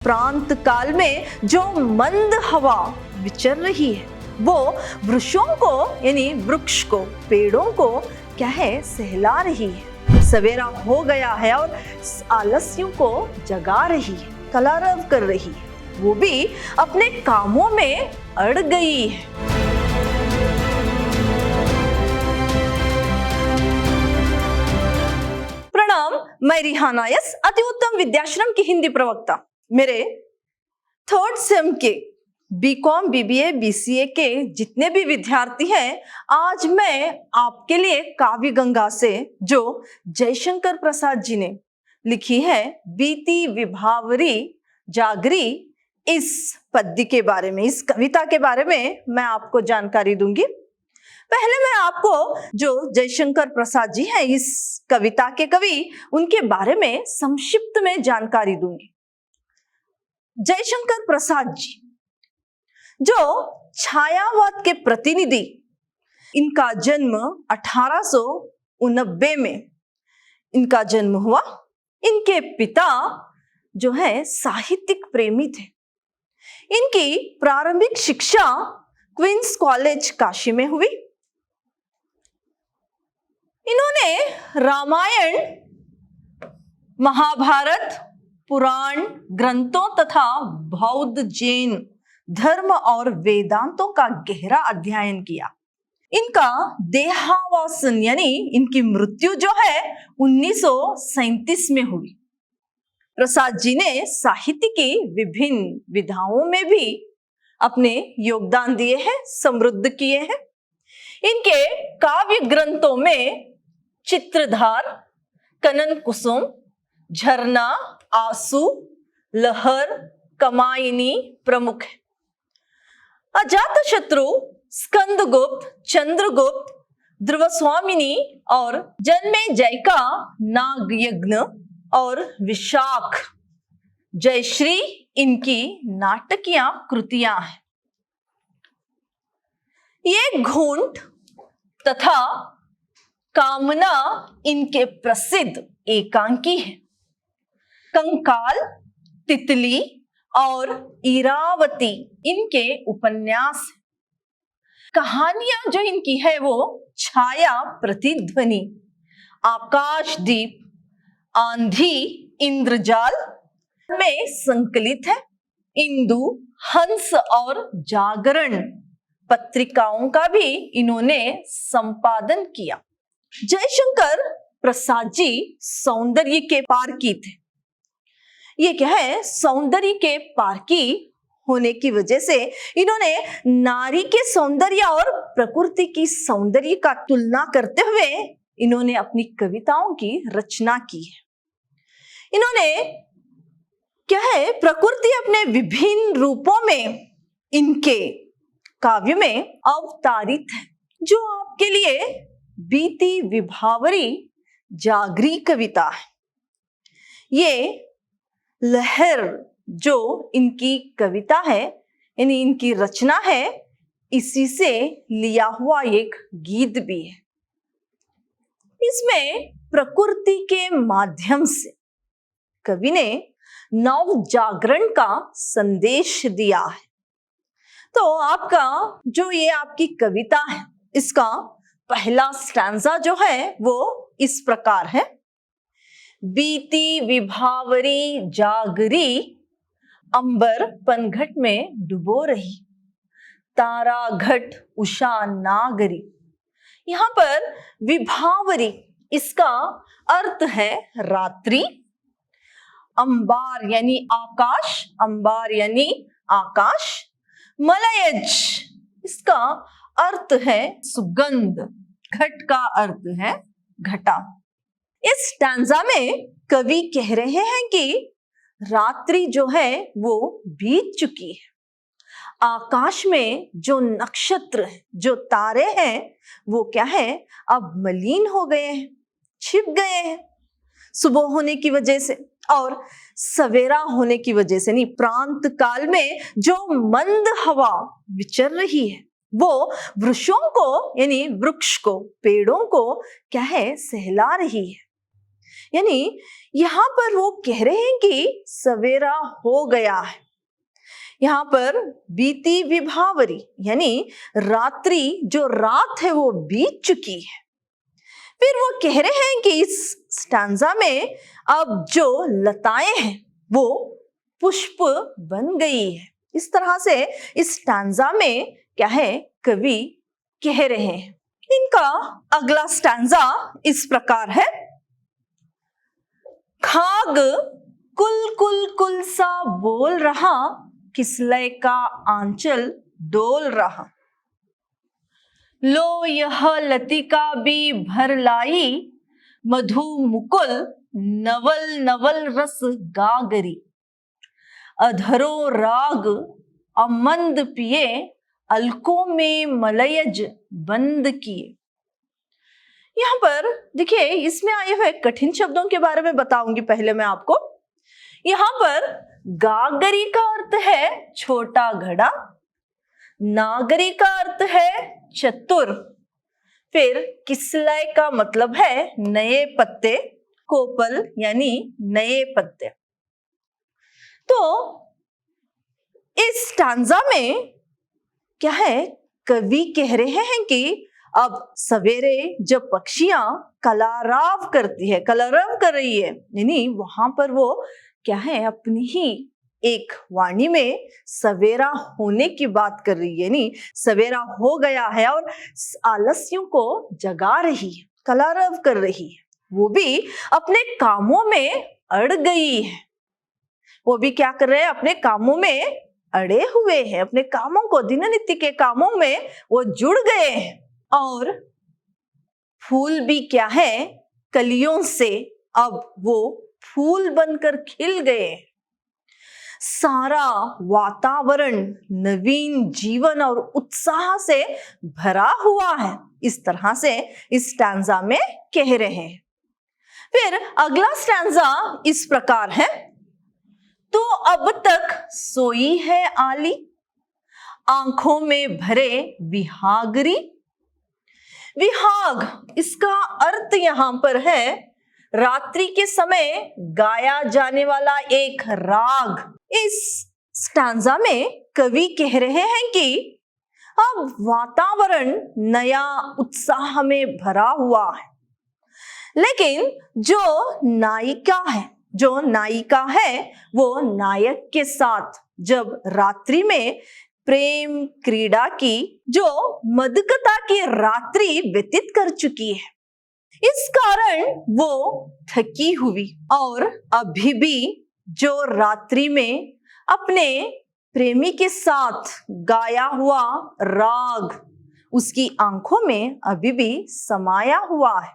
प्रांत काल में जो मंद हवा विचर रही है वो वृक्षों को यानी वृक्ष को, पेड़ों को क्या है, सहला रही है। सवेरा हो गया है और आलस्यों को जगा रही है, कलरव कर रही है, वो भी अपने कामों में अड़ गई है। प्रणाम, मैं रिहाना यस, अति उत्तम विद्याश्रम की हिंदी प्रवक्ता। मेरे थर्ड सेम के बीकॉम, बीबीए, बीसीए के जितने भी विद्यार्थी हैं, आज मैं आपके लिए काव्य गंगा से जो जयशंकर प्रसाद जी ने लिखी है बीती विभावरी जागरी, इस पद्य के बारे में, इस कविता के बारे में मैं आपको जानकारी दूंगी। पहले मैं आपको जो जयशंकर प्रसाद जी हैं, इस कविता के कवि, उनके बारे में संक्षिप्त में जानकारी दूंगी। जयशंकर प्रसाद जी जो छायावाद के प्रतिनिधि, इनका जन्म 1889 में इनका जन्म हुआ। इनके पिता जो है साहित्यिक प्रेमी थे। इनकी प्रारंभिक शिक्षा क्वींस कॉलेज काशी में हुई। इन्होंने रामायण, महाभारत, पुराण ग्रंथों तथा बौद्ध, जैन धर्म और वेदांतों का गहरा अध्ययन किया। इनका देहावसान यानी इनकी मृत्यु जो है 1937 में हुई। प्रसाद जी ने साहित्य की विभिन्न विधाओं में भी अपने योगदान दिए हैं, समृद्ध किए हैं। इनके काव्य ग्रंथों में चित्रधार, कनन कुसुम, झरना, आंसू, लहर, कमायिनी प्रमुख है। अजातशत्रु, स्कंदगुप्त, चंद्रगुप्त, ध्रुवस्वामिनी और जन्मेजय का नागयज्ञ और विशाख जयश्री इनकी नाटकीय कृतियां हैं। ये घूंट तथा कामना इनके प्रसिद्ध एकांकी हैं। कंकाल, तितली और इरावती इनके उपन्यास। कहानियां जो इनकी है वो छाया, प्रतिध्वनि, आकाशदीप, आंधी, इंद्रजाल में संकलित है। इंदु, हंस और जागरण पत्रिकाओं का भी इन्होंने संपादन किया। जयशंकर प्रसाद जी सौंदर्य के पारखी थे। ये क्या है, सौंदर्य के पारखी होने की वजह से इन्होंने नारी के सौंदर्य और प्रकृति की सौंदर्य का तुलना करते हुए इन्होंने अपनी कविताओं की रचना की है। इन्होंने क्या है, प्रकृति अपने विभिन्न रूपों में इनके काव्य में अवतारित है। जो आपके लिए बीती विभावरी जागरी कविता है, ये लहर जो इनकी कविता है यानी इनकी रचना है, इसी से लिया हुआ एक गीत भी है। इसमें प्रकृति के माध्यम से कवि ने नव जागरण का संदेश दिया है। तो आपका जो ये आपकी कविता है, इसका पहला स्टैंजा जो है वो इस प्रकार है। बीती विभावरी जागरी, अंबर पनघट में डुबो रही, तारा घट उषा नागरी। यहाँ पर विभावरी इसका अर्थ है रात्रि। अंबार यानी आकाश, अंबार यानी आकाश। मलयज इसका अर्थ है सुगंध। घट का अर्थ है घटा। इस स्टैंजा में कवि कह रहे हैं कि रात्रि जो है वो बीत चुकी है। आकाश में जो नक्षत्र, जो तारे हैं, वो क्या है, अब मलिन हो गए हैं, छिप गए हैं सुबह होने की वजह से और सवेरा होने की वजह से। नहीं, प्रांत काल में जो मंद हवा विचर रही है वो वृक्षों को यानी वृक्ष को, पेड़ों को क्या है, सहला रही है। यानी यहाँ पर वो कह रहे हैं कि सवेरा हो गया है। यहाँ पर बीती विभावरी यानी रात्रि, जो रात है वो बीत चुकी है। फिर वो कह रहे हैं कि इस स्टैंजा में अब जो लताएं हैं वो पुष्प बन गई है। इस तरह से इस स्टैंजा में क्या है, कवि कह रहे हैं। इनका अगला स्टैंजा इस प्रकार है। खाग कुल कुल कुल सा बोल रहा, किसलय का आंचल डोल रहा। लो यह लतिका भी भर लाई, मधु मुकुल नवल नवल रस गागरी। अधरो राग अमंद पिए, अलकों में मलयज बंद किए। यहाँ पर देखिए, इसमें आए हुए कठिन शब्दों के बारे में बताऊंगी पहले मैं आपको। यहाँ पर गागरी का अर्थ है छोटा घड़ा, नागरी का अर्थ है चतुर, फिर किसलय का मतलब है नए पत्ते, कोपल यानी नए पत्ते। तो इस स्टैंजा में क्या है, कवि कह रहे हैं कि अब सवेरे जब पक्षियां कलरव करती है, कलरव कर रही है, यानी वहां पर वो क्या है, अपनी ही एक वाणी में सवेरा होने की बात कर रही है, यानी सवेरा हो गया है और आलस्यों को जगा रही है, कलरव कर रही है। वो भी अपने कामों में अड़ गई है। वो भी क्या कर रहे हैं, अपने कामों में अड़े हुए हैं, अपने कामों को, दिननित्य के कामों में वो जुड़ गए हैं। और फूल भी क्या है, कलियों से अब वो फूल बनकर खिल गए। सारा वातावरण नवीन जीवन और उत्साह से भरा हुआ है। इस तरह से इस स्टैंजा में कह रहे हैं। फिर अगला स्टैंजा इस प्रकार है। तो अब तक सोई है आली, आंखों में भरे विहागरी। विहाग, इसका अर्थ यहां पर है रात्रि के समय गाया जाने वाला एक राग। इस स्टैंजा में कवि कह रहे हैं कि अब वातावरण नया उत्साह में भरा हुआ है, लेकिन जो नायिका है वो नायक के साथ जब रात्रि में प्रेम क्रीड़ा की, जो मदकता की रात्रि व्यतीत कर चुकी है, इस कारण वो थकी हुई और अभी भी जो रात्रि में अपने प्रेमी के साथ गाया हुआ राग उसकी आंखों में अभी भी समाया हुआ है।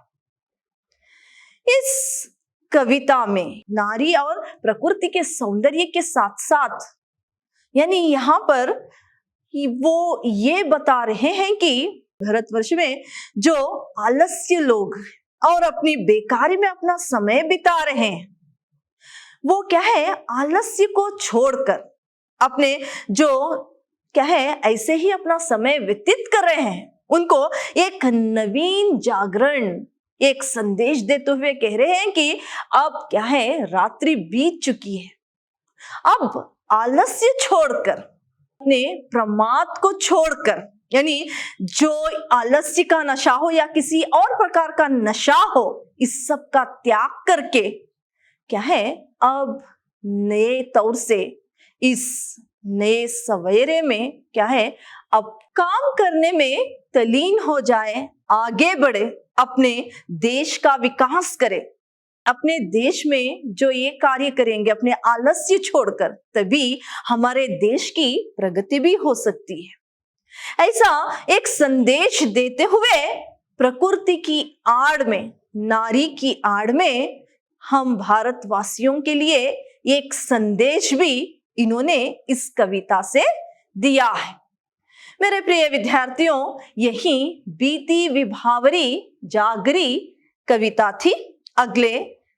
इस कविता में नारी और प्रकृति के सौंदर्य के साथ साथ, यानी यहाँ पर वो ये बता रहे हैं कि भारतवर्ष में जो आलस्य लोग और अपनी बेकारी में अपना समय बिता रहे हैं, वो क्या है, आलस्य को छोड़कर अपने जो क्या है ऐसे ही अपना समय व्यतीत कर रहे हैं, उनको एक नवीन जागरण, एक संदेश देते हुए कह रहे हैं कि अब क्या है, रात्रि बीत चुकी है। अब आलस्य छोड़कर, अपने प्रमाद को छोड़कर, यानी जो आलस्य का नशा हो या किसी और प्रकार का नशा हो, इस सब का त्याग करके क्या है, अब नए तौर से इस नए सवेरे में क्या है, अब काम करने में तल्लीन हो जाए, आगे बढ़े, अपने देश का विकास करे। अपने देश में जो ये कार्य करेंगे अपने आलस्य छोड़कर, तभी हमारे देश की प्रगति भी हो सकती है। ऐसा एक संदेश देते हुए प्रकृति की आड़ में, नारी की आड़ में हम भारतवासियों के लिए एक संदेश भी इन्होंने इस कविता से दिया है। मेरे प्रिय विद्यार्थियों, यही बीती विभावरी जागरी कविता थी। अगले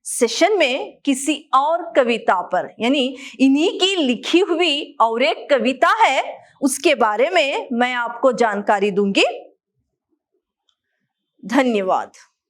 सेशन में किसी और कविता पर, यानी इन्हीं की लिखी हुई और एक कविता है, उसके बारे में मैं आपको जानकारी दूंगी। धन्यवाद।